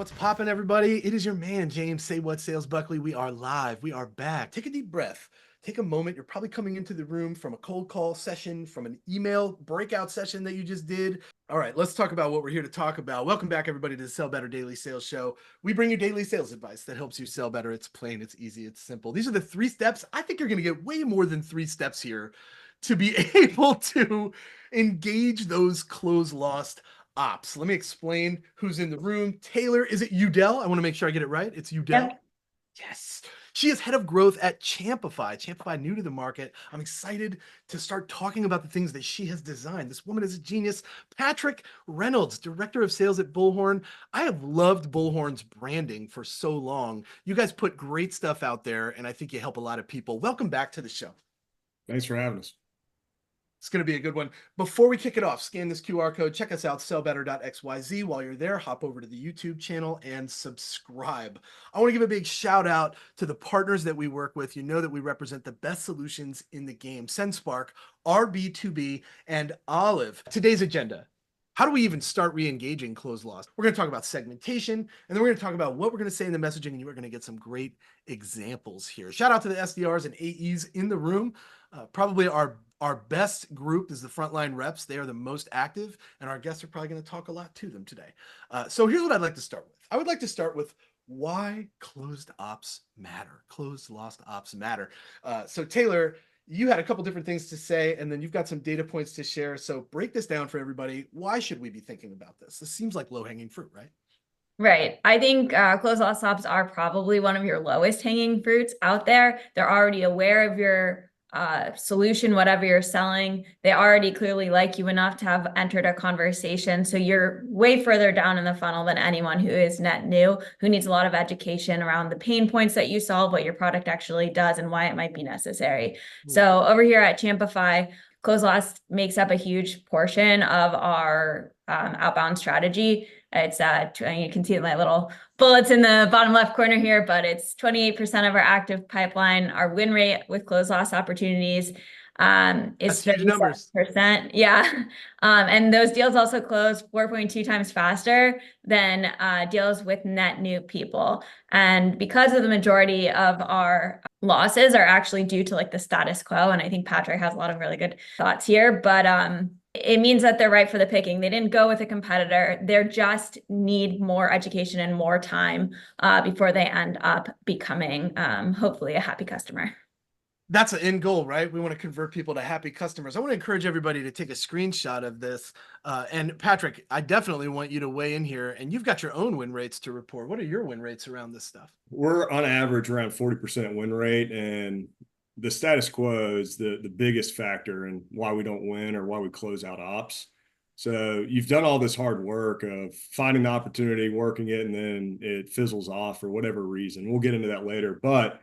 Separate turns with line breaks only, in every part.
What's poppin', everybody? It is your man, James Say What Sales Buckley. We are live. We are back. Take a deep breath. Take a moment. You're probably coming into the room from a cold call session, from an email breakout session that you just did. All right, let's talk about what we're here to talk about. Welcome back, everybody, to the Sellbetter Daily Sales Show. We bring you daily sales advice that helps you sell better. It's plain, it's easy, it's simple. These are the 3 steps. I think you're going to get way more than 3 steps here to be able to engage those close lost ops. Let me explain who's in the room. Taylor, is it Udell? I want to make sure I get it right. It's Udell.
Yep.
Yes. She is head of growth at Champify. Champify, new to the market. I'm excited to start talking about the things that she has designed. This woman is a genius. Patrick Reynolds, director of sales at Bullhorn. I have loved Bullhorn's branding for so long. You guys put great stuff out there, and I think you help a lot of people. Welcome back to the show.
Thanks for having us.
It's going to be a good one. Before we kick it off, scan this QR code. Check us out, sellbetter.xyz. While you're there, hop over to the YouTube channel and subscribe. I want to give a big shout out to the partners that we work with. You know that we represent the best solutions in the game. SendSpark, RB2B, and Olive. Today's agenda. How do we even start re-engaging closed loss? We're going to talk about segmentation, and then we're going to talk about what we're going to say in the messaging, and you're going to get some great examples here. Shout out to the SDRs and AEs in the room. Probably our best group is the frontline reps. They are the most active, and our guests are probably going to talk a lot to them today. So here's what I'd like to start with. I would like to start with why closed ops matter. Closed lost ops matter. So Taylor, you had a couple different things to say, and then you've got some data points to share. So break this down for everybody. Why should we be thinking about this? This seems like low-hanging fruit, right?
Right. I think closed loss ops are probably one of your lowest hanging fruits out there. They're already aware of your solution, whatever you're selling. They already clearly like you enough to have entered a conversation. So you're way further down in the funnel than anyone who is net new, who needs a lot of education around the pain points that you solve, what your product actually does, and why it might be necessary. So over here at Champify, closed loss makes up a huge portion of our outbound strategy. It's you can see my little bullets in the bottom left corner here, but it's 28% of our active pipeline. Our win rate with closed loss opportunities is 37%. Yeah. And those deals also close 4.2 times faster than deals with net new people. And because of the majority of our losses are actually due to like the status quo, and I think Patrick has a lot of really good thoughts here, but it means that they're right for the picking. They didn't go with a competitor. They just need more education and more time before they end up becoming hopefully a happy customer.
That's an end goal, right? We want to convert people to happy customers. I want to encourage everybody to take a screenshot of this. And Patrick, I definitely want you to weigh in here. And you've got your own win rates to report. What are your win rates around this stuff?
We're on average around 40% win rate, and the status quo is the biggest factor in why we don't win or why we close out ops. So you've done all this hard work of finding the opportunity, working it, and then it fizzles off for whatever reason. We'll get into that later, but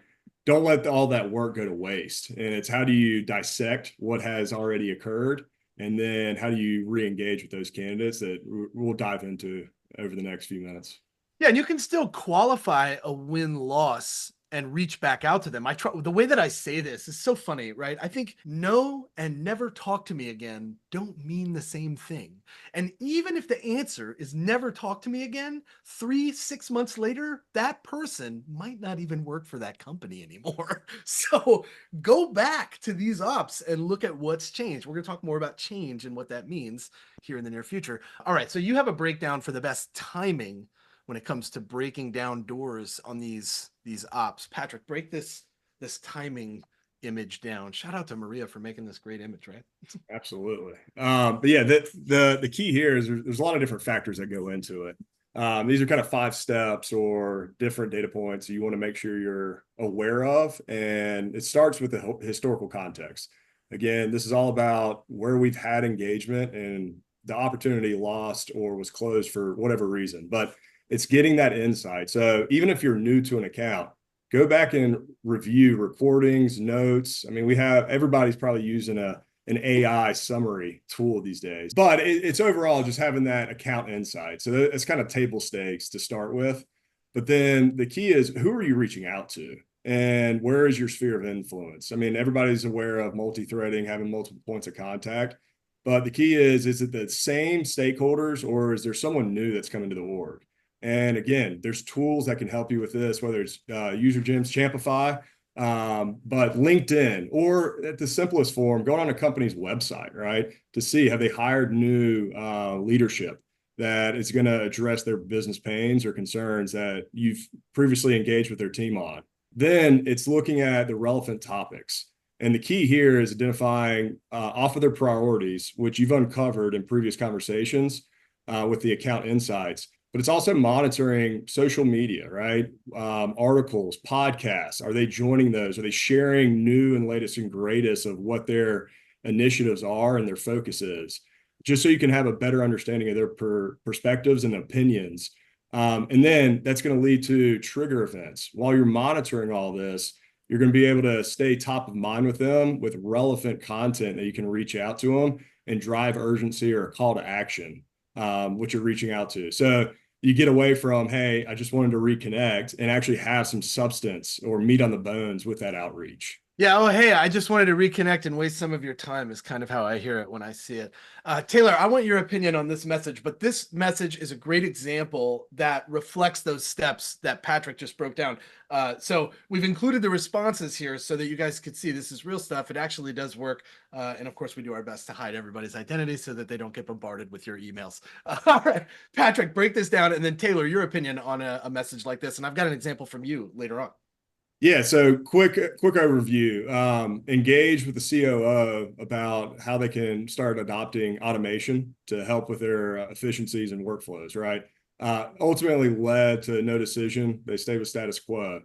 don't let all that work go to waste. And it's how do you dissect what has already occurred, and then how do you re-engage with those candidates that we'll dive into over the next few minutes.
Yeah, and you can still qualify a win-loss and reach back out to them. The way that I say this is so funny, right? I think no and never talk to me again don't mean the same thing. And even if the answer is never talk to me again, 3-6 months later, that person might not even work for that company anymore. So go back to these ops and look at what's changed. We're going to talk more about change and what that means here in the near future. All right, so you have a breakdown for the best timing when it comes to breaking down doors on these ops. Patrick, break this timing image down. Shout out to Maria for making this great image, right?
Absolutely. But yeah, the key here is there's a lot of different factors that go into it. These are kind of 5 steps or different data points you want to make sure you're aware of. And it starts with the historical context. Again, this is all about where we've had engagement and the opportunity lost or was closed for whatever reason. But it's getting that insight. So even if you're new to an account, go back and review recordings, notes. I mean, everybody's probably using an AI summary tool these days, but it's overall just having that account insight. So it's kind of table stakes to start with. But then the key is, who are you reaching out to? And where is your sphere of influence? I mean, everybody's aware of multi-threading, having multiple points of contact. But the key is it the same stakeholders, or is there someone new that's coming to the org? And again, there's tools that can help you with this, whether it's UserGems, Champify, but LinkedIn, or at the simplest form, going on a company's website, right, to see have they hired new leadership that is going to address their business pains or concerns that you've previously engaged with their team on. Then it's looking at the relevant topics. And the key here is identifying off of their priorities, which you've uncovered in previous conversations with the account insights. But it's also monitoring social media, right? Articles, podcasts. Are they joining those? Are they sharing new and latest and greatest of what their initiatives are and their focus is? Just so you can have a better understanding of their perspectives and opinions. And then that's going to lead to trigger events. While you're monitoring all this, you're going to be able to stay top of mind with them with relevant content that you can reach out to them and drive urgency or a call to action, which you're reaching out to. So you get away from, hey, I just wanted to reconnect, and actually have some substance or meat on the bones with that outreach.
Yeah. Oh, hey, I just wanted to reconnect and waste some of your time is kind of how I hear it when I see it. Taylor, I want your opinion on this message, but this message is a great example that reflects those steps that Patrick just broke down. So we've included the responses here so that you guys could see this is real stuff. It actually does work. And of course, we do our best to hide everybody's identity so that they don't get bombarded with your emails. All right, Patrick, break this down. And then Taylor, your opinion on a message like this. And I've got an example from you later on.
Yeah, so quick overview. Engage with the COO about how they can start adopting automation to help with their efficiencies and workflows, right? Ultimately led to no decision. They stayed with status quo,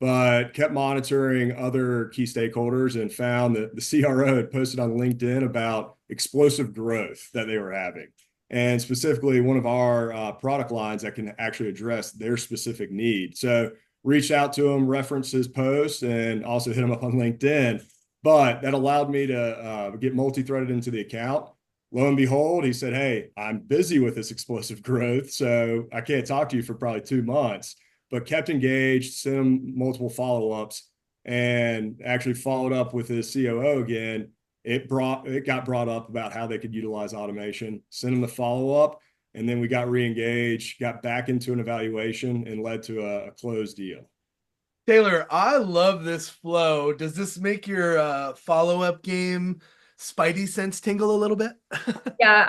but kept monitoring other key stakeholders and found that the CRO had posted on LinkedIn about explosive growth that they were having. And specifically one of our product lines that can actually address their specific need. So reached out to him, referenced his post, and also hit him up on LinkedIn. But that allowed me to get multi-threaded into the account. Lo and behold, he said, hey, I'm busy with this explosive growth, so I can't talk to you for probably 2 months, but kept engaged, sent him multiple follow-ups, and actually followed up with his COO again. It got brought up about how they could utilize automation, sent him the follow-up, and then we got re-engaged, got back into an evaluation, and led to a closed deal.
Taylor, I love this flow. Does this make your follow-up game spidey sense tingle a little bit?
Yeah,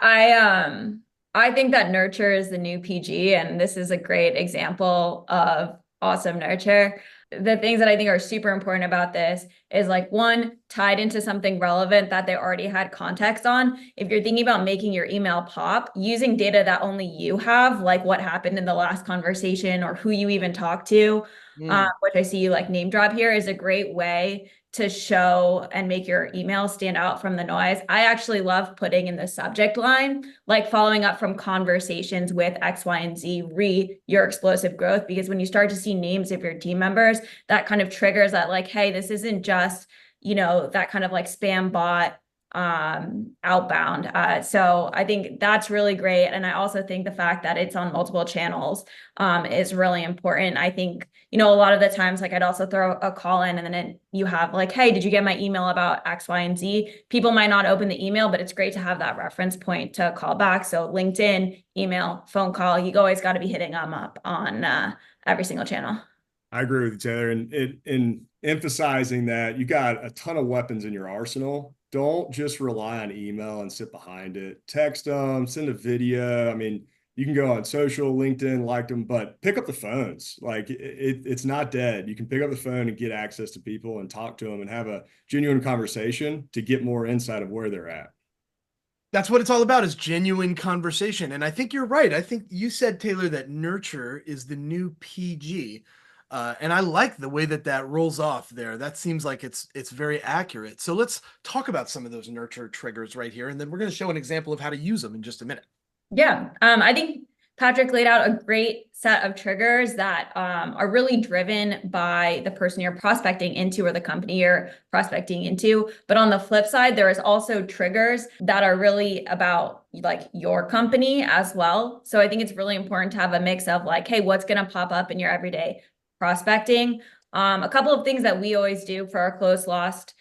I think that nurture is the new PG, and this is a great example of awesome nurture. The things that I think are super important about this is, like, one, tied into something relevant that they already had context on. If you're thinking about making your email pop, using data that only you have, like what happened in the last conversation or who you even talked to, which I see you like name drop here, is a great way to show and make your email stand out from the noise. I actually love putting in the subject line, like following up from conversations with X, Y, and Z, your explosive growth, because when you start to see names of your team members, that kind of triggers that, like, hey, this isn't just, that kind of like spam bot outbound. So I think that's really great. And I also think the fact that it's on multiple channels is really important. I think, a lot of the times, like, I'd also throw a call in, and then you have like, hey, did you get my email about X, Y, and Z? People might not open the email, but it's great to have that reference point to call back. So LinkedIn, email, phone call, you always got to be hitting them up on every single channel.
I agree with you, Taylor. And in emphasizing that you got a ton of weapons in your arsenal. Don't just rely on email and sit behind it. Text them, send a video. I mean, you can go on social, LinkedIn, like them, but pick up the phones. Like, it's not dead. You can pick up the phone and get access to people and talk to them and have a genuine conversation to get more insight of where they're at.
That's what it's all about, is genuine conversation. And I think you're right. I think you said, Taylor, that nurture is the new PG. And I like the way that rolls off there. That seems like it's very accurate. So let's talk about some of those nurture triggers right here. And then we're going to show an example of how to use them in just a minute.
Yeah. I think Patrick laid out a great set of triggers that are really driven by the person you're prospecting into or the company you're prospecting into. But on the flip side, there is also triggers that are really about, like, your company as well. So I think it's really important to have a mix of, like, hey, what's going to pop up in your everyday prospecting? A couple of things that we always do for our closed lost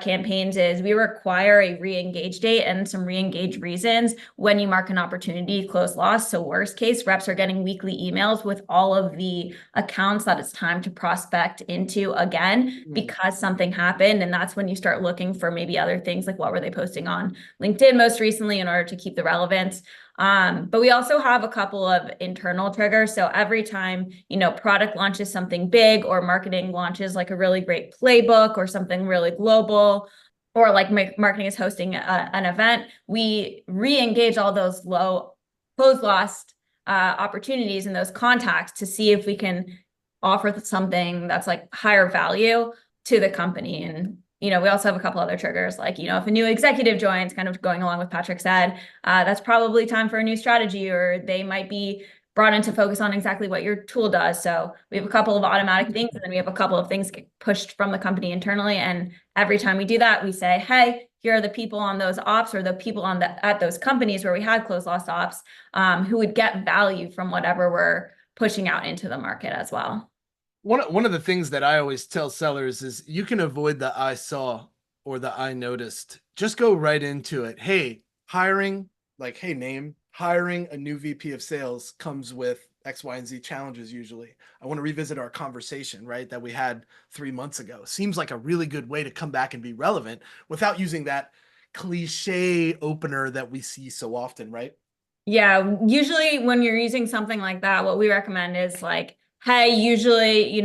campaigns is we require a re-engage date and some re-engage reasons when you mark an opportunity close loss. So worst case, reps are getting weekly emails with all of the accounts that it's time to prospect into again because something happened. And that's when you start looking for maybe other things like what were they posting on LinkedIn most recently in order to keep the relevance. But we also have a couple of internal triggers. So every time, product launches something big or marketing launches like a really great playbook or something really global, or like marketing is hosting an event, we re-engage all those low close lost opportunities and those contacts to see if we can offer something that's like higher value to the company. And we also have a couple other triggers, like, if a new executive joins, kind of going along with Patrick said, that's probably time for a new strategy, or they might be brought in to focus on exactly what your tool does. So we have a couple of automatic things, and then we have a couple of things get pushed from the company internally. And every time we do that, we say, hey, here are the people on those ops, or the people at those companies where we had close loss ops, who would get value from whatever we're pushing out into the market as well.
One of the things that I always tell sellers is you can avoid the I saw or the I noticed. Just go right into it. Hey, hiring, like, hey, hiring a new VP of sales comes with X, Y, and Z challenges usually. I want to revisit our conversation, right, that we had 3 months ago. Seems like a really good way to come back and be relevant without using that cliche opener that we see so often, right?
Yeah, usually when you're using something like that, what we recommend is like, hey, usually,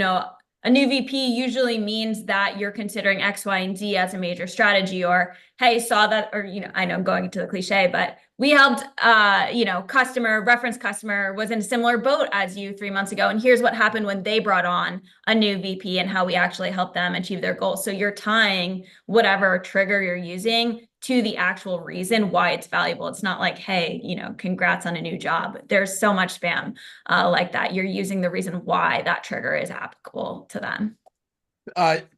a new VP usually means that you're considering X, Y, and Z as a major strategy, or hey, saw that, or, I know I'm going into the cliche, but we helped, reference customer was in a similar boat as you 3 months ago. And here's what happened when they brought on a new VP and how we actually helped them achieve their goals. So you're tying whatever trigger you're using to the actual reason why it's valuable. It's not like, hey, congrats on a new job. There's so much spam like that. You're using the reason why that trigger is applicable to them.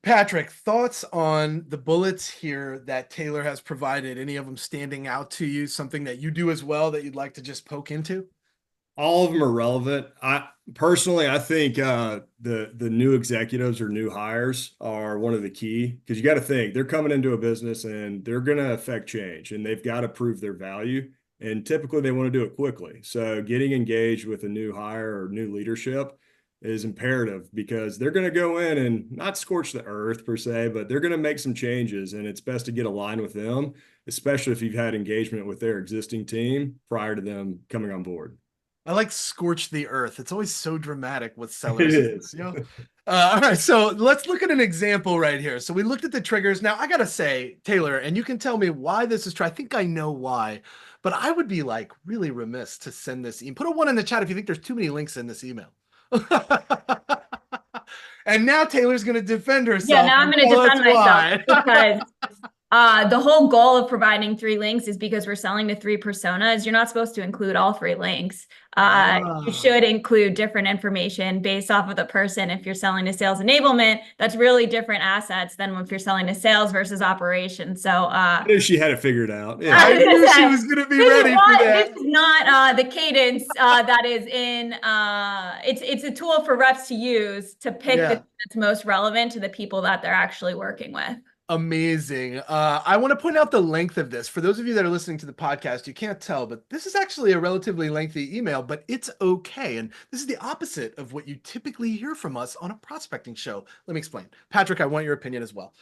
Patrick, thoughts on the bullets here that Taylor has provided? Any of them standing out to you? Something that you do as well that you'd like to just poke into?
All of them are relevant. I think the new executives or new hires are one of the key, because you got to think they're coming into a business and they're going to affect change, and they've got to prove their value. And typically they want to do it quickly. So getting engaged with a new hire or new leadership is imperative, because they're going to go in and not scorch the earth per se, but they're going to make some changes, and it's best to get aligned with them, especially if you've had engagement with their existing team prior to them coming on board.
I like scorch the earth. It's always so dramatic with
It
sellers.
is.
All right, so let's look at an example right here. So we looked at the triggers. Now I gotta say, Taylor, and you can tell me why this is true. I think I know why, but I would be like really remiss to send this email. Put a 1 in the chat if you think there's too many links in this email. And now Taylor's going to defend herself.
Yeah, now I'm going to defend myself because the whole goal of providing 3 links is because we're selling to 3 personas. You're not supposed to include all 3 links. You should include different information based off of the person. If you're selling to sales enablement, that's really different assets than if you're selling to sales versus operations. So
I knew she had it figured out.
Yeah. I knew she was going to be ready for that.
This is not the cadence that is in. It's a tool for reps to use to pick the thing that's most relevant to the people that they're actually working with.
Amazing. I want to point out the length of this. For those of you that are listening to the podcast, you can't tell, but this is actually a relatively lengthy email, but it's okay. And this is the opposite of what you typically hear from us on a prospecting show. Let me explain. Patrick, I want your opinion as well.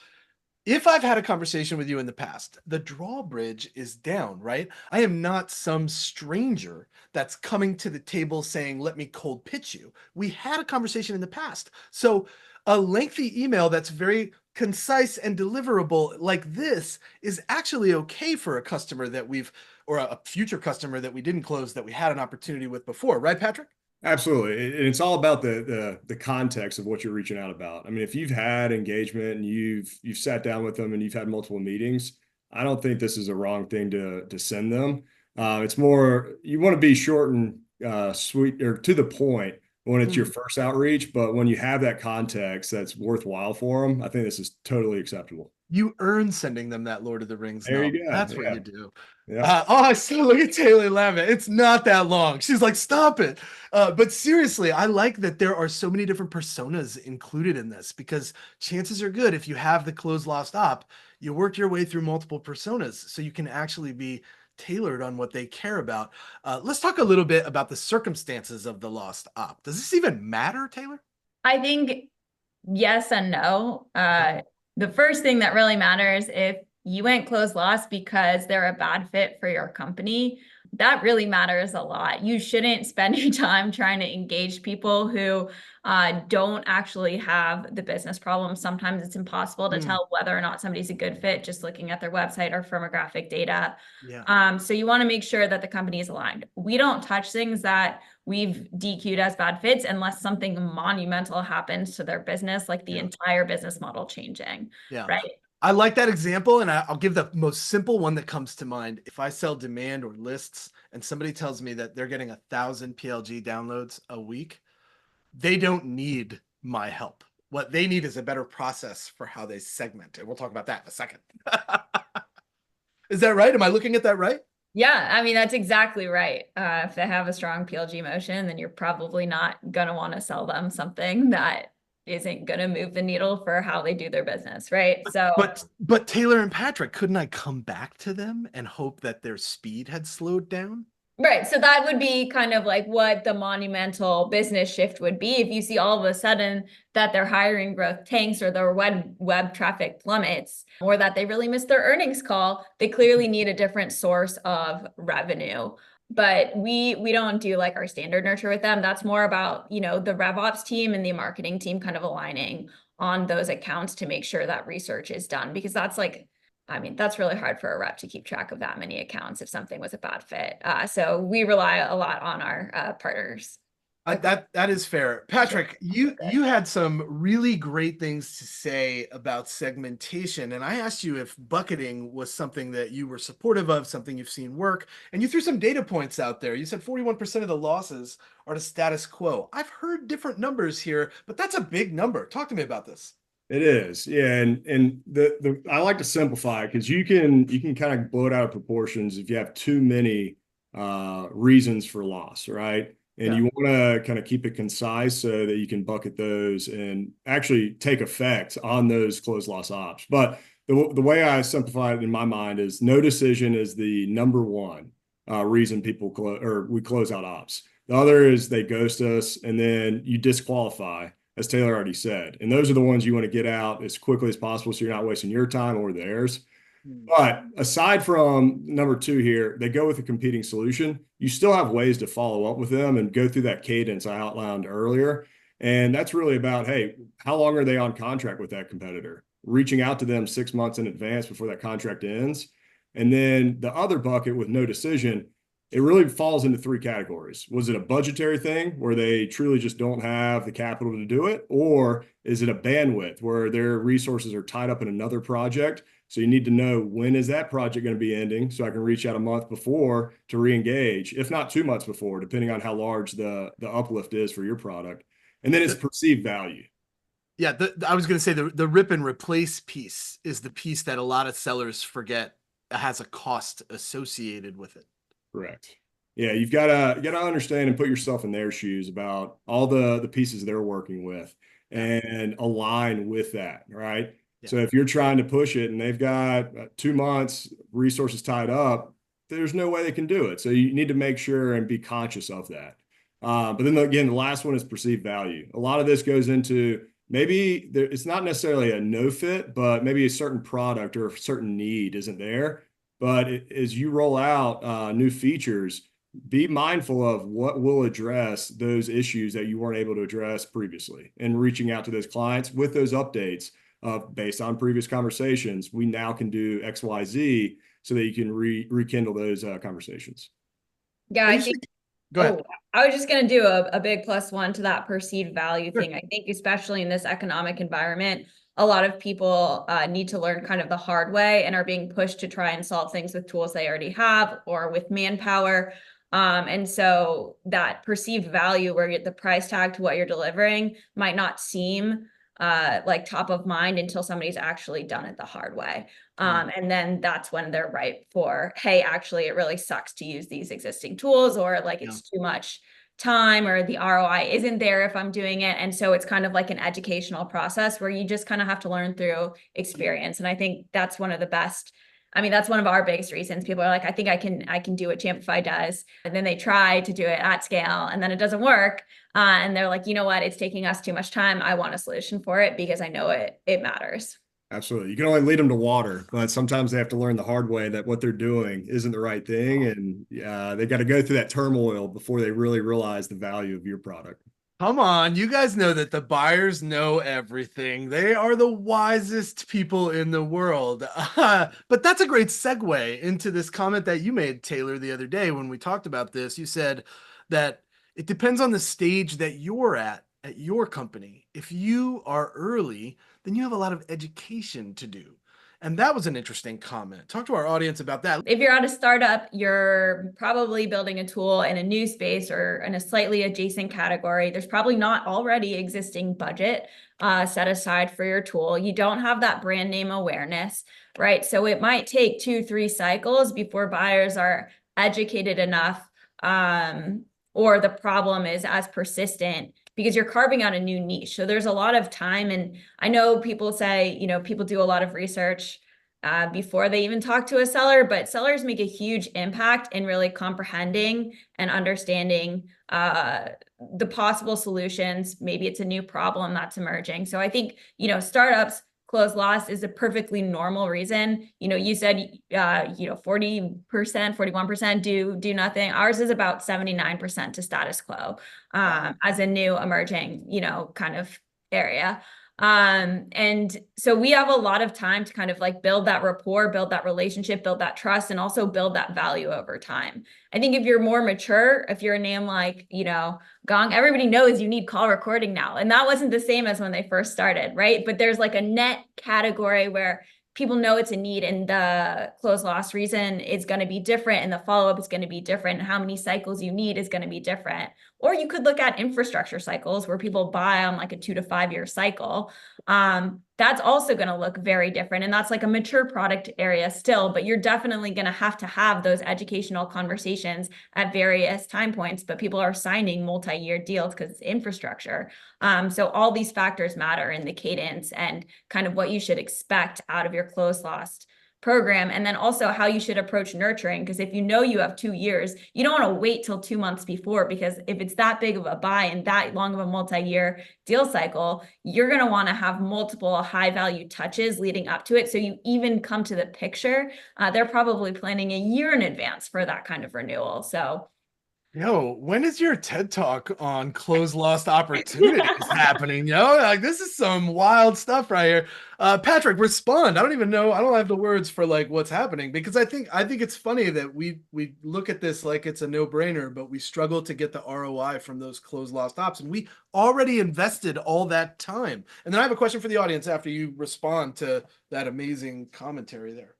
If I've had a conversation with you in the past, the drawbridge is down, right? I am not some stranger that's coming to the table saying, let me cold pitch you. We had a conversation in the past. So a lengthy email that's very concise and deliverable like this is actually okay for a customer that or a future customer that we didn't close, that we had an opportunity with before, right, Patrick?
Absolutely. And it's all about the context of what you're reaching out about. I mean, if you've had engagement and you've sat down with them and you've had multiple meetings, I don't think this is a wrong thing to send them. It's more, you want to be short and sweet, or to the point when it's your first outreach, but when you have that context that's worthwhile for them, I think this is totally acceptable.
You earn sending them that Lord of the Rings
There
novel.
you go.
That's what
Yeah.
you do.
Yeah.
Oh, I still look at Taylor laughing. It's not that long. She's like, stop it. But seriously, I like that there are so many different personas included in this because chances are good if you have the closed lost op, you work your way through multiple personas so you can actually be tailored on what they care about. Let's talk a little bit about the circumstances of the lost op. Does this even matter, Taylor?
I think yes and no. The first thing that really matters, if you went close loss because they're a bad fit for your company, that really matters a lot. You shouldn't spend your time trying to engage people who don't actually have the business problem. Sometimes it's impossible to tell whether or not somebody's a good fit just looking at their website or firmographic data.
Yeah.
So you want to make sure that the company is aligned. We don't touch things that we've DQ'd as bad fits unless something monumental happens to their business, like the entire business model changing.
Yeah.
Right.
I like that example, and I'll give the most simple one that comes to mind. If I sell demand or lists and somebody tells me that they're getting 1,000 PLG downloads a week, they don't need my help. What they need is a better process for how they segment. And we'll talk about that in a second. Is that right? Am I looking at that right?
Yeah, I mean, that's exactly right. If they have a strong PLG motion, then you're probably not going to want to sell them something that isn't going to move the needle for how they do their business, right? So,
But Taylor and Patrick, couldn't I come back to them and hope that their speed had slowed down?
right. So that would be kind of like what the monumental business shift would be. If you see all of a sudden that their hiring growth tanks or their web traffic plummets, or that they really missed their earnings call, they clearly need a different source of revenue. But we don't do like our standard nurture with them. That's more about, you know, the RevOps team and the marketing team kind of aligning on those accounts to make sure that research is done, because that's like, I mean, that's really hard for a rep to keep track of that many accounts if something was a bad fit. So we rely a lot on our partners.
That is fair. Patrick, you had some really great things to say about segmentation, and I asked you if bucketing was something that you were supportive of, something you've seen work, and you threw some data points out there. You said 41% of the losses are to status quo. I've heard different numbers here, but that's a big number. Talk to me about this.
It is, yeah, and the I like to simplify because you can kind of blow it out of proportions if you have too many reasons for loss, right? And you want to kind of keep it concise so that you can bucket those and actually take effect on those closed loss ops. But the way I simplify it in my mind is no decision is the number one reason people we close out ops. The other is they ghost us, and then you disqualify, as Taylor already said. And those are the ones you want to get out as quickly as possible so you're not wasting your time or theirs. But aside from number two here, they go with a competing solution. You still have ways to follow up with them and go through that cadence I outlined earlier. And that's really about, hey, how long are they on contract with that competitor? Reaching out to them 6 months in advance before that contract ends. And then the other bucket with no decision, it really falls into three categories. Was it a budgetary thing where they truly just don't have the capital to do it? Or is it a bandwidth where their resources are tied up in another project? So you need to know, when is that project going to be ending so I can reach out a month before to re-engage, if not 2 months before, depending on how large the uplift is for your product. And then it's perceived value.
Yeah, I was going to say the rip and replace piece is the piece that a lot of sellers forget has a cost associated with it.
Correct. Yeah, you gotta understand and put yourself in their shoes about all the pieces they're working with and align with that, right? Yeah. So if you're trying to push it and they've got 2 months resources tied up, there's no way they can do it. So you need to make sure and be conscious of that. But then again, the last one is perceived value. A lot of this goes into maybe it's not necessarily a no fit, but maybe a certain product or a certain need isn't there. But as you roll out new features, be mindful of what will address those issues that you weren't able to address previously, and reaching out to those clients with those updates based on previous conversations. We now can do X, Y, Z so that you can rekindle those conversations.
Yeah, I think.
Go ahead.
I was just going to do a big +1 to that perceived value thing. I think especially in this economic environment, a lot of people need to learn kind of the hard way and are being pushed to try and solve things with tools they already have or with manpower. And so that perceived value where the price tag to what you're delivering might not seem like top of mind until somebody's actually done it the hard way. And then that's when they're ripe for, hey, actually, it really sucks to use these existing tools, or like it's too much time, or the ROI isn't there if I'm doing it. And so it's kind of like an educational process where you just kind of have to learn through experience. And I think that's one of the best. I mean, that's one of our biggest reasons. People are like, I think I can do what Champify does. And then they try to do it at scale and then it doesn't work. And they're like, you know what? It's taking us too much time. I want a solution for it because I know it matters.
Absolutely. You can only lead them to water, but sometimes they have to learn the hard way that what they're doing isn't the right thing. And they got to go through that turmoil before they really realize the value of your product.
Come on, you guys know that the buyers know everything. They are the wisest people in the world. But that's a great segue into this comment that you made, Taylor, the other day when we talked about this. You said that it depends on the stage that you're at your company. If you are early, then you have a lot of education to do. And that was an interesting comment. Talk to our audience about that.
If you're at a startup, you're probably building a tool in a new space or in a slightly adjacent category. There's probably not already existing budget set aside for your tool. You don't have that brand name awareness, right? So it might take 2-3 cycles before buyers are educated enough, or the problem is as persistent, because you're carving out a new niche. So there's a lot of time. And I know people say, people do a lot of research before they even talk to a seller, but sellers make a huge impact in really comprehending and understanding the possible solutions. Maybe it's a new problem that's emerging. So I think, startups, close loss is a perfectly normal reason. You said, 40%, 41% do nothing. Ours is about 79% to status quo as a new emerging, kind of area. And so we have a lot of time to kind of like build that rapport, build that relationship, build that trust, and also build that value over time. I think if you're more mature, if you're a name like, Gong, everybody knows you need call recording now. And that wasn't the same as when they first started, right? But there's like a net category where people know it's a need, and the close loss reason is going to be different, and the follow-up is going to be different, and how many cycles you need is going to be different. Or you could look at infrastructure cycles where people buy on like a 2 to 5 year cycle. That's also going to look very different. And that's like a mature product area still, but you're definitely going to have those educational conversations at various time points, but people are signing multi-year deals because it's infrastructure. So all these factors matter in the cadence and kind of what you should expect out of your close loss program. And then also how you should approach nurturing. Because if you have 2 years, you don't want to wait till 2 months before, because if it's that big of a buy and that long of a multi-year deal cycle, you're going to want to have multiple high value touches leading up to it. So you even come to the picture, they're probably planning a year in advance for that kind of renewal. So
when is your TED Talk on close lost opportunities happening? Like this is some wild stuff right here. Patrick, respond. I don't even know. I don't have the words for like what's happening, because I think it's funny that we look at this like it's a no-brainer, but we struggle to get the ROI from those close lost ops, and we already invested all that time. And then I have a question for the audience after you respond to that amazing commentary there.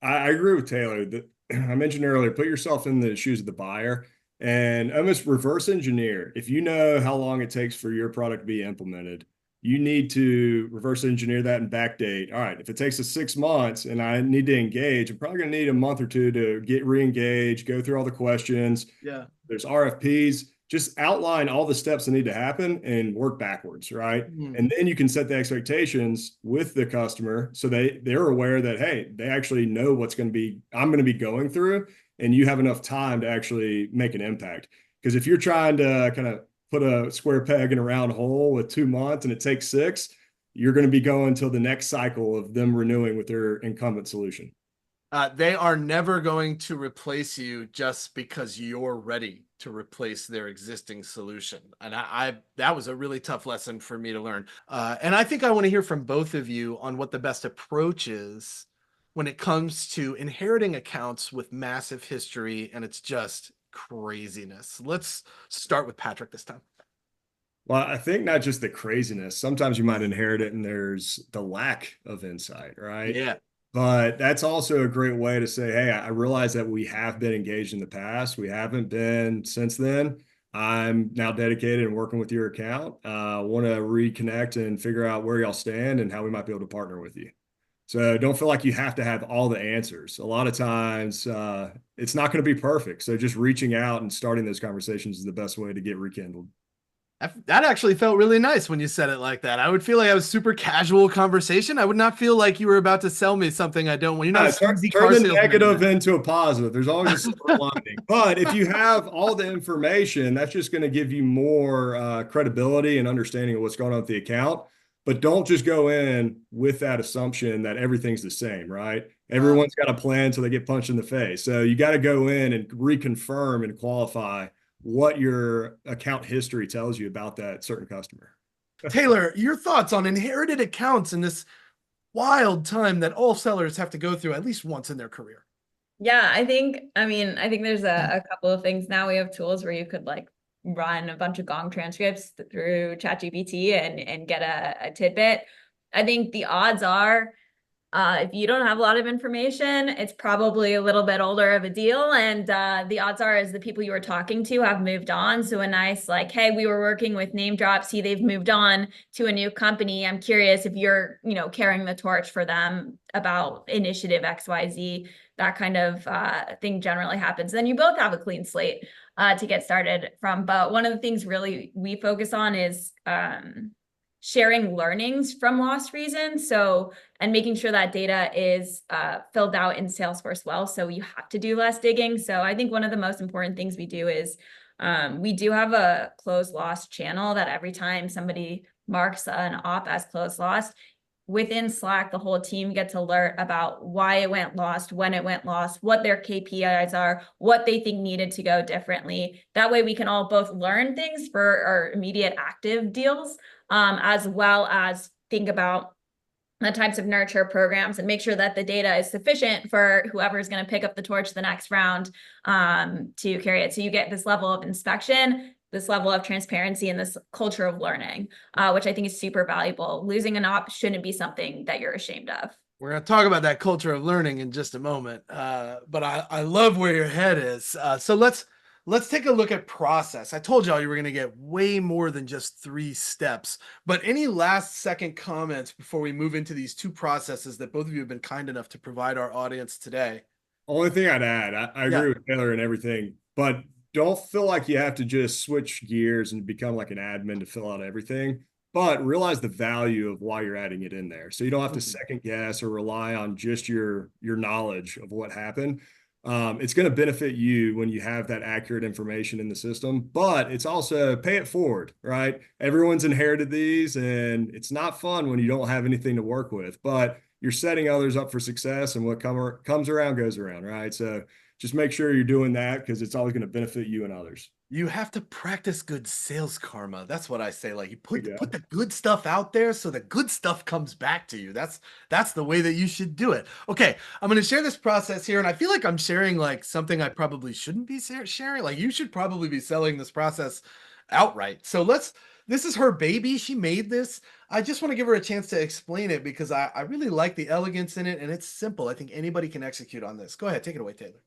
I agree with Taylor. That I mentioned earlier, put yourself in the shoes of the buyer and almost reverse engineer. If you know how long it takes for your product to be implemented, you need to reverse engineer that and backdate. All right, if it takes us 6 months and I need to engage, I'm probably going to need a month or 2 to get re-engaged, go through all the questions.
Yeah.
There's RFPs. Just outline all the steps that need to happen and work backwards, right? And then you can set the expectations with the customer so they're aware that, hey, they actually know I'm going to be going through, and you have enough time to actually make an impact. Because if you're trying to kind of put a square peg in a round hole with 2 months and it takes 6, you're going to be going till the next cycle of them renewing with their incumbent solution.
They are never going to replace you just because you're ready to replace their existing solution. And that was a really tough lesson for me to learn. And I think I want to hear from both of you on what the best approach is when it comes to inheriting accounts with massive history, and it's just craziness. Let's start with Patrick this time.
Well, I think not just the craziness. Sometimes you might inherit it and there's the lack of insight, right?
Yeah.
But that's also a great way to say, hey, I realize that we have been engaged in the past. We haven't been since then. I'm now dedicated and working with your account. Want to reconnect and figure out where y'all stand and how we might be able to partner with you. So don't feel like you have to have all the answers. A lot of times it's not going to be perfect. So just reaching out and starting those conversations is the best way to get rekindled.
That actually felt really nice when you said it like that. I would feel like I was super casual conversation. I would not feel like you were about to sell me something I don't want. You're not a sleazy
Turn
car
the
salesman.
negative into a positive. There's always a silver lining. But if you have all the information, that's just going to give you more credibility and understanding of what's going on with the account. But don't just go in with that assumption that everything's the same, right? Everyone's got a plan until they get punched in the face. So you got to go in and reconfirm and qualify what your account history tells you about that certain customer.
Taylor, your thoughts on inherited accounts in this wild time that all sellers have to go through at least once in their career?
Yeah, I think there's a couple of things now. We have tools where you could like run a bunch of Gong transcripts through ChatGPT and get a tidbit. I think the odds are, if you don't have a lot of information, it's probably a little bit older of a deal. And the odds are is the people you were talking to have moved on. So a nice like, hey, we were working with name drop. See, they've moved on to a new company. I'm curious if you're, carrying the torch for them about initiative XYZ. That kind of thing generally happens. Then you both have a clean slate to get started from. But one of the things really we focus on is sharing learnings from lost reasons. So, and making sure that data is filled out in Salesforce well. So you have to do less digging. So I think one of the most important things we do is we do have a closed lost channel that every time somebody marks an op as closed lost, within Slack, the whole team gets alert about why it went lost, when it went lost, what their KPIs are, what they think needed to go differently. That way we can all both learn things for our immediate active deals, as well as think about the types of nurture programs and make sure that the data is sufficient for whoever's going to pick up the torch the next round to carry it. So you get this level of inspection, this level of transparency, and this culture of learning, which I think is super valuable. Losing an op shouldn't be something that you're ashamed of.
We're going to talk about that culture of learning in just a moment. But I love where your head is. So let's take a look at process. I told y'all you were going to get way more than just 3 steps, but any last second comments before we move into these 2 processes that both of you have been kind enough to provide our audience today?
Only thing I'd add, I agree with Taylor and everything, but don't feel like you have to just switch gears and become like an admin to fill out everything, but realize the value of why you're adding it in there. So you don't have to second guess or rely on just your knowledge of what happened. It's going to benefit you when you have that accurate information in the system, but it's also pay it forward, right? Everyone's inherited these and it's not fun when you don't have anything to work with, but you're setting others up for success, and what comes around goes around, right? So just make sure you're doing that because it's always going to benefit you and others.
You have to practice good sales karma. That's what I say. Like you put the good stuff out there so the good stuff comes back to you. That's the way that you should do it. Okay, I'm going to share this process here, and I feel like I'm sharing like something I probably shouldn't be sharing. Like you should probably be selling this process outright. So this is her baby. She made this. I just want to give her a chance to explain it because I really like the elegance in it, and it's simple. I think anybody can execute on this. Go ahead, take it away, Taylor.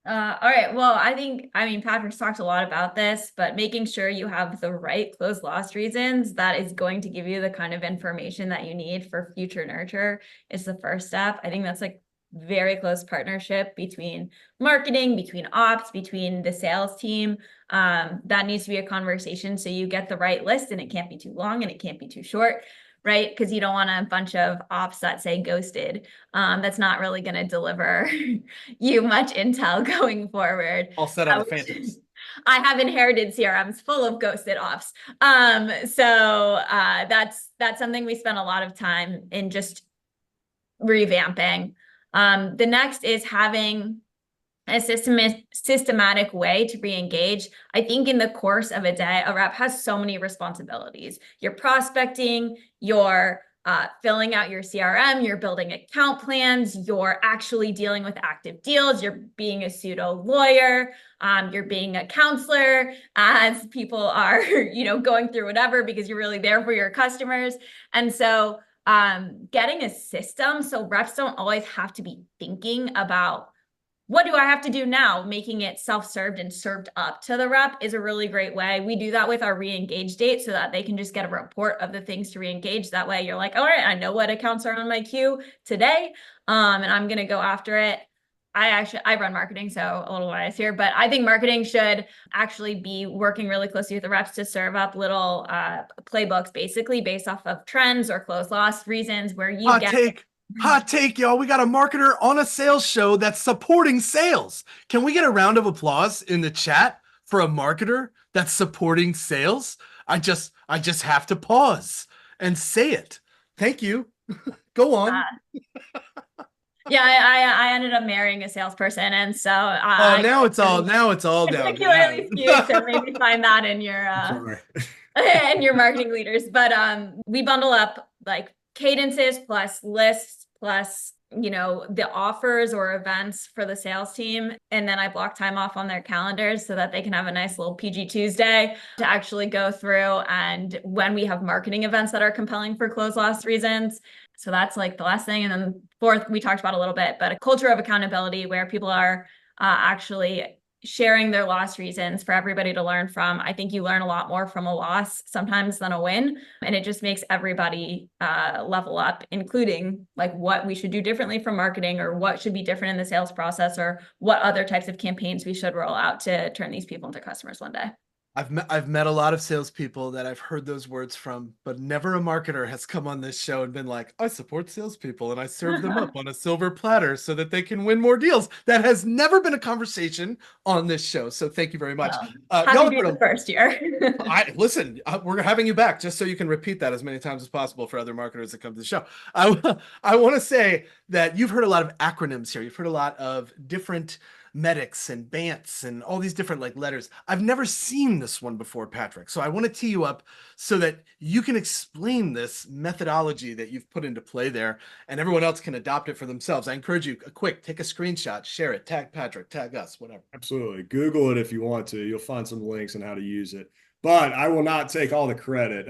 All right. Well, Patrick's talked a lot about this, but making sure you have the right close loss reasons that is going to give you the kind of information that you need for future nurture is the first step. I think that's like very close partnership between marketing, between ops, between the sales team. That needs to be a conversation so you get the right list, and it can't be too long and it can't be too short. Right? Because you don't want a bunch of ops that say ghosted. That's not really going to deliver you much intel going forward.
All set on the phantoms.
I have inherited CRMs full of ghosted ops. So that's something we spend a lot of time in just revamping. The next is having a systematic way to re-engage. I think in the course of a day, a rep has so many responsibilities. You're prospecting, you're filling out your CRM, you're building account plans, you're actually dealing with active deals, you're being a pseudo lawyer, you're being a counselor as people are, going through whatever because you're really there for your customers. And so getting a system so reps don't always have to be thinking about what do I have to do now? Making it self-served and served up to the rep is a really great way. We do that with our re-engage date so that they can just get a report of the things to re-engage. That way you're like, all right, I know what accounts are on my queue today. And I'm going to go after it. I run marketing, so a little biased here, but I think marketing should actually be working really closely with the reps to serve up little playbooks, basically based off of trends or close loss reasons where you
Hot take, y'all. We got a marketer on a sales show that's supporting sales. Can we get a round of applause in the chat for a marketer that's supporting sales? I just have to pause and say it. Thank you. Go on.
Yeah, I ended up marrying a salesperson, and so
now it's all down.
Particularly skewed, so maybe find that in your in your marketing leaders. But we bundle up like cadences plus lists plus the offers or events for the sales team, and then I block time off on their calendars so that they can have a nice little PG Tuesday to actually go through. And when we have marketing events that are compelling for close loss reasons. So that's like the last thing. And then fourth, we talked about a little bit, but a culture of accountability where people are actually sharing their loss reasons for everybody to learn from. I think you learn a lot more from a loss sometimes than a win. And it just makes everybody level up, including like what we should do differently from marketing or what should be different in the sales process or what other types of campaigns we should roll out to turn these people into customers one day.
I've met a lot of salespeople that I've heard those words from, but never a marketer has come on this show and been like, I support salespeople and I serve them up on a silver platter so that they can win more deals. That has never been a conversation on this show. So thank you very much.
Happy to be the first year.
Listen, we're having you back just so you can repeat that as many times as possible for other marketers that come to the show. I want to say that you've heard a lot of acronyms here. You've heard a lot of different medics and BANTs and all these different like letters. I've never seen this one before, Patrick. So I want to tee you up so that you can explain this methodology that you've put into play there and everyone else can adopt it for themselves. I encourage you, take a screenshot, share it, tag Patrick, tag us, whatever.
Absolutely. Google it if you want to. You'll find some links on how to use it. But I will not take all the credit.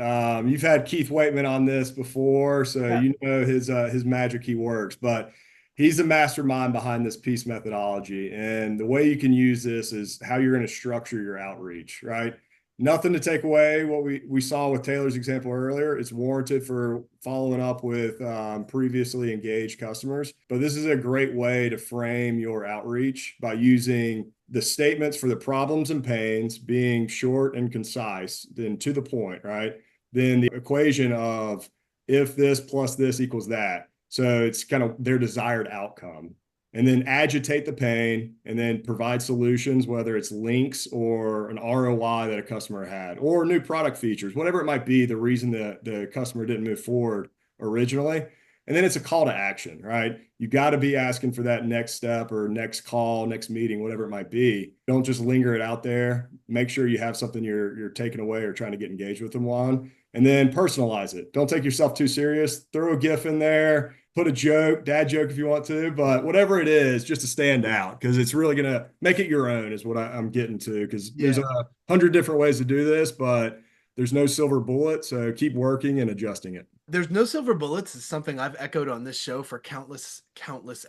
You've had Keith Waitman on this before, so yeah. You know his magic he works. But he's the mastermind behind this PEASC methodology. And the way you can use this is how you're going to structure your outreach, right? Nothing to take away what we saw with Taylor's example earlier. It's warranted for following up with previously engaged customers. But this is a great way to frame your outreach by using the statements for the problems and pains being short and concise, then to the point, right? Then the equation of if this plus this equals that. So it's kind of their desired outcome. And then agitate the pain and then provide solutions, whether it's links or an ROI that a customer had or new product features, whatever it might be, the reason that the customer didn't move forward originally. And then it's a call to action, right? You got to be asking for that next step or next call, next meeting, whatever it might be. Don't just linger it out there. Make sure you have something you're taking away or trying to get engaged with them on. And then personalize it. Don't take yourself too serious. Throw a GIF in there. Put a joke, dad joke if you want to, but whatever it is, just to stand out, because it's really going to make it your own is what I'm getting to, because there's 100 different ways to do this, but there's no silver bullet. So keep working and adjusting it.
There's no silver bullets is something I've echoed on this show for countless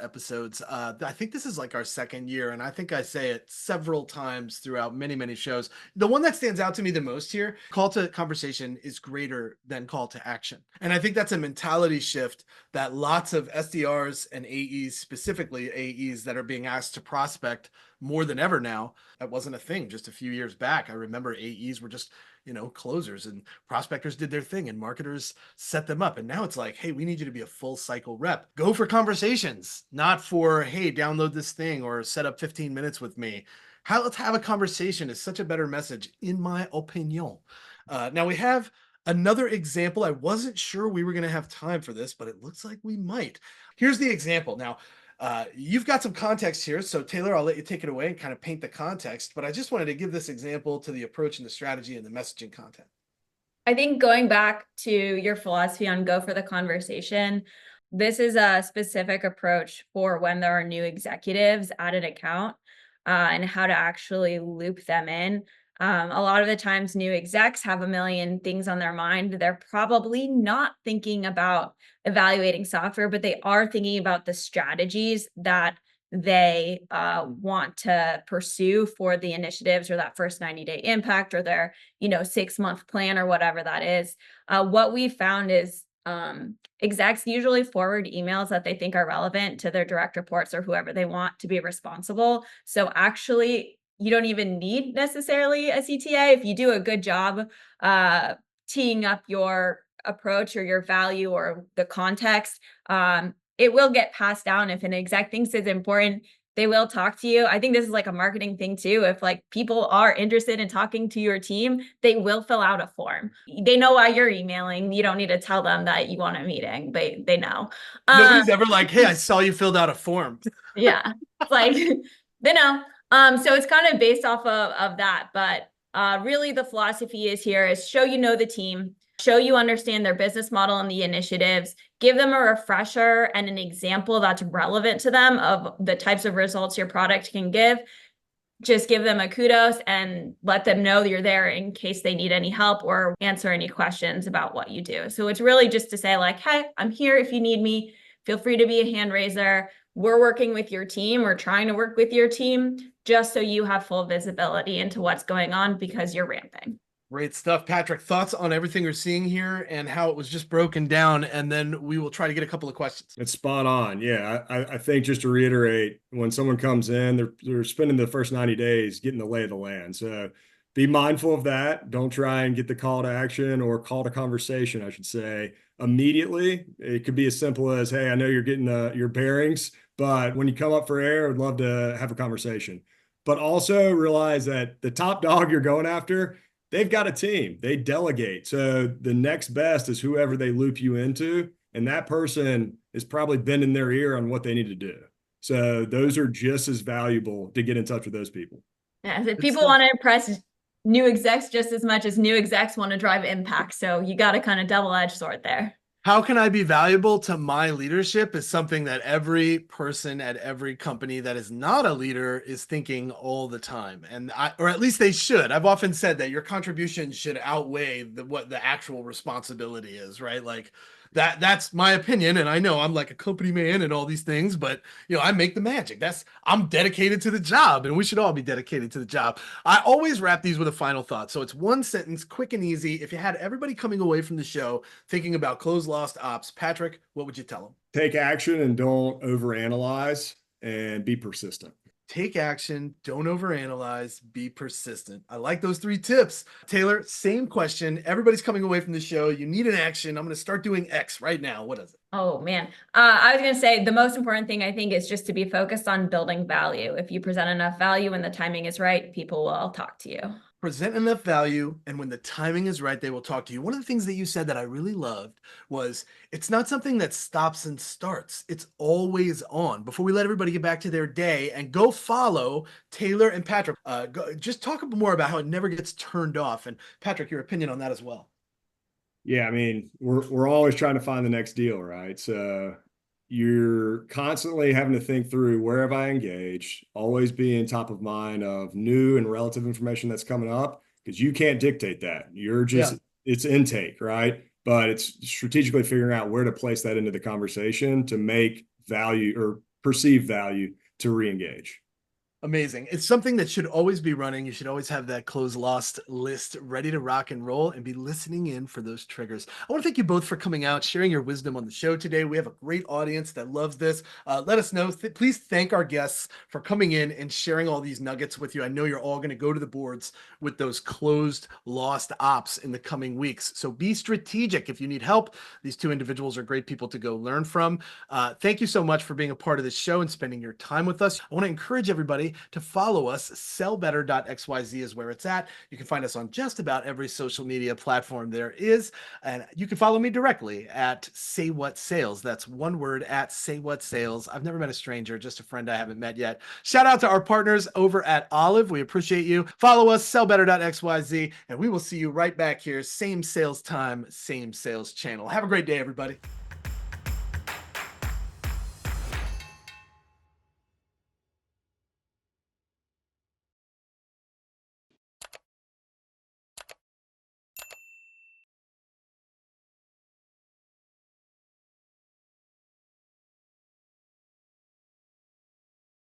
episodes. I think this is like our second year, and I think I say it several times throughout many shows. The one that stands out to me the most here, call to conversation is greater than call to action. And I think that's a mentality shift that lots of SDRs and AEs, specifically AEs that are being asked to prospect more than ever now. That wasn't a thing just a few years back. I remember AEs were just closers and prospectors did their thing and marketers set them up. And now it's like, hey, we need you to be a full cycle rep. Go for conversations, not for, hey, download this thing or set up 15 minutes with me. Let's have a conversation is such a better message, in my opinion. Now we have another example. I wasn't sure we were going to have time for this, but it looks like we might. Here's the example. Now, you've got some context here. So Taylor, I'll let you take it away and kind of paint the context, but I just wanted to give this example to the approach and the strategy and the messaging content.
I think going back to your philosophy on go for the conversation, this is a specific approach for when there are new executives at an account and how to actually loop them in. A lot of the times new execs have a million things on their mind. They're probably not thinking about evaluating software, but they are thinking about the strategies that they want to pursue for the initiatives or that first 90-day impact or their 6-month plan or whatever that is. What we found is execs usually forward emails that they think are relevant to their direct reports or whoever they want to be responsible. So actually, you don't even need necessarily a CTA if you do a good job teeing up your approach or your value or the context. It will get passed down. If an exec thinks it's important, they will talk to you. I think this is like a marketing thing too. If like people are interested in talking to your team, they will fill out a form. They know why you're emailing. You don't need to tell them that you want a meeting. They know.
Nobody's ever like, hey, I saw you filled out a form.
Yeah. It's like, they know. So it's kind of based off of that. But really the philosophy is here is show the team, show you understand their business model and the initiatives, give them a refresher and an example that's relevant to them of the types of results your product can give. Just give them a kudos and let them know you're there in case they need any help or answer any questions about what you do. So it's really just to say like, hey, I'm here if you need me. Feel free to be a hand raiser. We're working with your team. We're trying to work with your team just so you have full visibility into what's going on because you're ramping.
Great stuff. Patrick, thoughts on everything we're seeing here and how it was just broken down, and then we will try to get a couple of questions.
It's spot on. Yeah, I think just to reiterate, when someone comes in, they're spending the first 90 days getting the lay of the land. So be mindful of that. Don't try and get the call to action or call to conversation, I should say, immediately. It could be as simple as, hey, I know you're getting your bearings, but when you come up for air, I'd love to have a conversation. But also realize that the top dog you're going after, they've got a team, they delegate. So the next best is whoever they loop you into. And that person is probably bending their ear on what they need to do. So those are just as valuable to get in touch with those people.
Yeah, if people want to impress new execs just as much as new execs want to drive impact. So you got to kind of double-edged sword there.
How can I be valuable to my leadership is something that every person at every company that is not a leader is thinking all the time. And or at least they should. I've often said that your contribution should outweigh what the actual responsibility is, right? Like that's my opinion. And I know I'm like a company man and all these things, but I make the magic. I'm dedicated to the job, and we should all be dedicated to the job. I always wrap these with a final thought. So it's one sentence, quick and easy. If you had everybody coming away from the show thinking about close lost ops, Patrick, what would you tell them?
Take action and don't overanalyze, and be persistent.
Take action, don't overanalyze, be persistent. I like those 3 tips. Taylor, same question. Everybody's coming away from the show. You need an action. I'm going to start doing X right now. What is it?
Oh, man. I was going to say the most important thing, I think, is just to be focused on building value. If you present enough value and the timing is right, people will talk to you.
Present enough value, and when the timing is right, they will talk to you. One of the things that you said that I really loved was it's not something that stops and starts. It's always on. Before we let everybody get back to their day, and go follow Taylor and Patrick, just talk a bit more about how it never gets turned off. And Patrick, your opinion on that as well.
Yeah, I mean, we're always trying to find the next deal, right? So you're constantly having to think through, where have I engaged, always being top of mind of new and relative information that's coming up, because you can't dictate that. You're just, it's intake, right? But it's strategically figuring out where to place that into the conversation to make value or perceive value to re-engage.
Amazing. It's something that should always be running. You should always have that close lost list ready to rock and roll and be listening in for those triggers. I want to thank you both for coming out, sharing your wisdom on the show today. We have a great audience that loves this. Let us know. Please thank our guests for coming in and sharing all these nuggets with you. I know you're all going to go to the boards with those closed lost ops in the coming weeks. So be strategic. If you need help, these 2 individuals are great people to go learn from. Thank you so much for being a part of this show and spending your time with us. I want to encourage everybody to follow us. Sellbetter.xyz is where it's at. You can find us on just about every social media platform there is. And you can follow me directly at Say What Sales. That's one word, at Say What Sales. I've never met a stranger, just a friend I haven't met yet. Shout out to our partners over at Olive. We appreciate you. Follow us, sellbetter.xyz, and we will see you right back here. Same sales time, same sales channel. Have a great day, everybody.